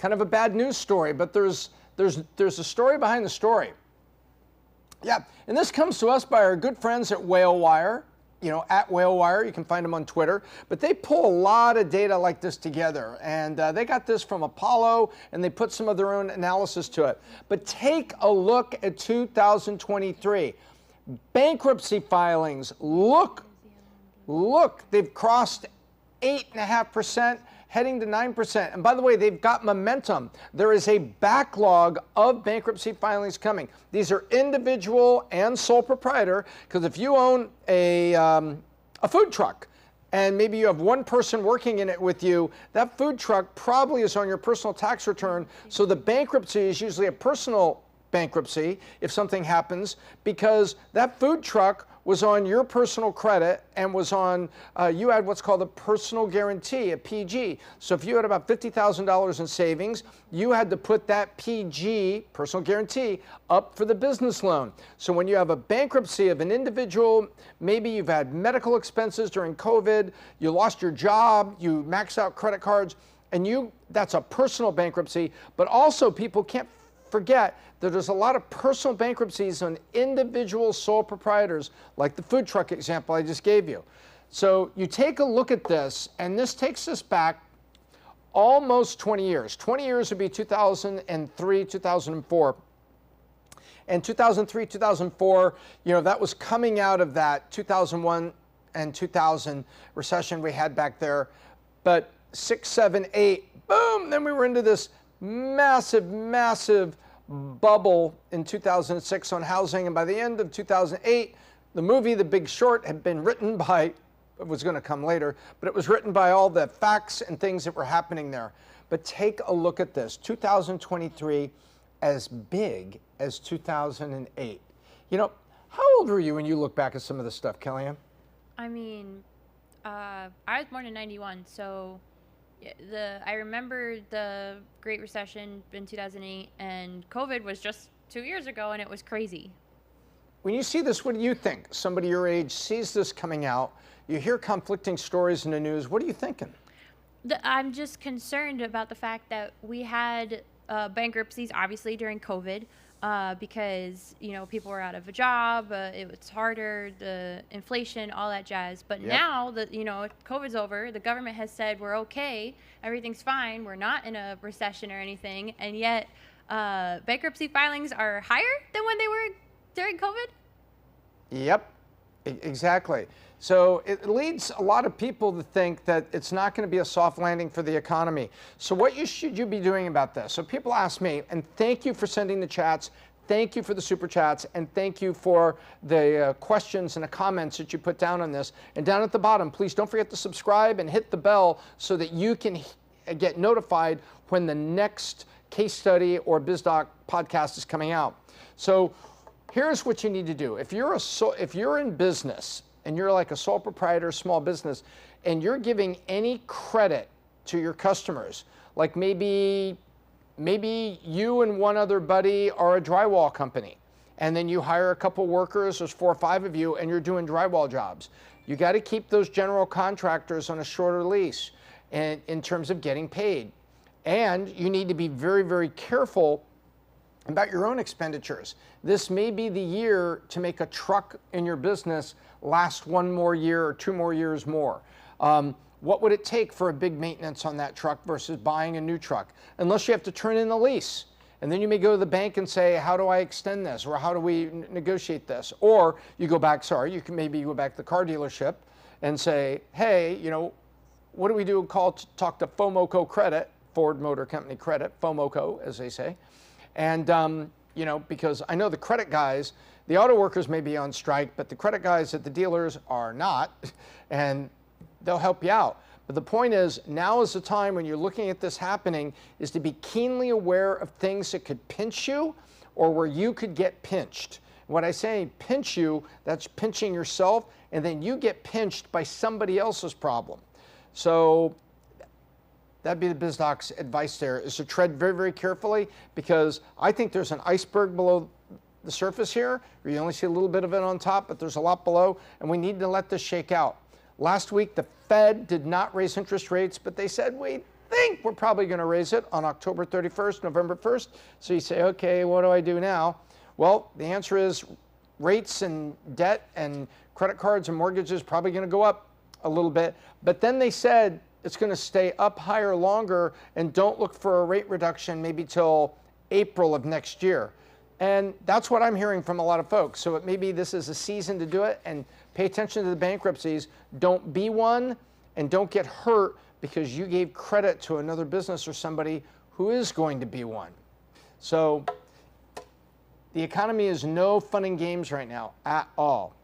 kind of a bad news story, but there's a story behind the story. Yeah, and this comes to us by our good friends at WhaleWire. At WhaleWire, you can find them on Twitter, but they pull a lot of data like this together, and they got this from Apollo, and they put some of their own analysis to it. But take a look at 2023. Bankruptcy filings, look, they've crossed 8.5%, heading to 9%. And by the way, they've got momentum. There is a backlog of bankruptcy filings coming. These are individual and sole proprietor, because if you own a food truck and maybe you have one person working in it with you, that food truck probably is on your personal tax return. So the bankruptcy is usually a personal bankruptcy if something happens, because that food truck was on your personal credit and was on, you had what's called a personal guarantee, a PG. So if you had about $50,000 in savings, you had to put that PG, personal guarantee, up for the business loan. So when you have a bankruptcy of an individual, maybe you've had medical expenses during COVID, you lost your job, you maxed out credit cards, and that's a personal bankruptcy, but also people can't forget that there's a lot of personal bankruptcies on individual sole proprietors, like the food truck example I just gave you. So you take a look at this, and this takes us back almost 20 years. 20 years would be 2003, 2004. And 2003, 2004, that was coming out of that 2001 and 2000 recession we had back there. But 6, 7, 8, boom, then we were into this massive bubble in 2006 on housing, and by the end of 2008, the movie The Big Short had been written by, it was going to come later, but it was written by all the facts and things that were happening there. But take a look at this, 2023 as big as 2008. How old were you when you look back at some of this stuff, Kellyanne? I mean, I was born in 91, so I remember the Great Recession in 2008, and COVID was just 2 years ago, and it was crazy. When you see this, what do you think? Somebody your age sees this coming out, you hear conflicting stories in the news, what are you thinking? I'm just concerned about the fact that we had bankruptcies, obviously, during COVID, because, people were out of a job, it was harder, the inflation, all that jazz. But now that, COVID's over, the government has said we're okay, everything's fine, we're not in a recession or anything, and yet bankruptcy filings are higher than when they were during COVID? Yep, exactly. So it leads a lot of people to think that it's not going to be a soft landing for the economy. So what should you be doing about this? So people ask me, and thank you for sending the chats, thank you for the super chats, and thank you for the questions and the comments that you put down on this. And down at the bottom, please don't forget to subscribe and hit the bell so that you can get notified when the next case study or Biz Doc podcast is coming out. So here's what you need to do. If you're in business, and you're like a sole proprietor, small business, and you're giving any credit to your customers, like maybe you and one other buddy are a drywall company, and then you hire a couple workers, there's 4 or 5 of you, and you're doing drywall jobs. You got to keep those general contractors on a shorter lease in terms of getting paid. And you need to be very, very careful about your own expenditures. This may be the year to make a truck in your business last 1 more year or 2 more years more. What would it take for a big maintenance on that truck versus buying a new truck? Unless you have to turn in the lease. And then you may go to the bank and say, how do I extend this? Or how do we negotiate this? Or you go back, you can maybe go back to the car dealership and say, hey, what do we do? Talk to FOMOCO Credit, Ford Motor Company Credit, FOMOCO, as they say. And, because I know the credit guys, the auto workers may be on strike, but the credit guys at the dealers are not, and they'll help you out. But the point is, now is the time when you're looking at this happening is to be keenly aware of things that could pinch you or where you could get pinched. When I say pinch you, that's pinching yourself, and then you get pinched by somebody else's problem. So that'd be the Biz Doc's advice there, is to tread very, very carefully, because I think there's an iceberg below the surface here, where you only see a little bit of it on top, but there's a lot below, and we need to let this shake out. Last week, the Fed did not raise interest rates, but they said, think we're probably going to raise it on October 31st, November 1st. So you say, okay, what do I do now? Well, the answer is rates and debt and credit cards and mortgages probably going to go up a little bit. But then they said it's going to stay up higher longer, and don't look for a rate reduction maybe till April of next year. And that's what I'm hearing from a lot of folks. So maybe this is a season to do it, and pay attention to the bankruptcies. Don't be one, and don't get hurt because you gave credit to another business or somebody who is going to be one. So the economy is no fun and games right now at all.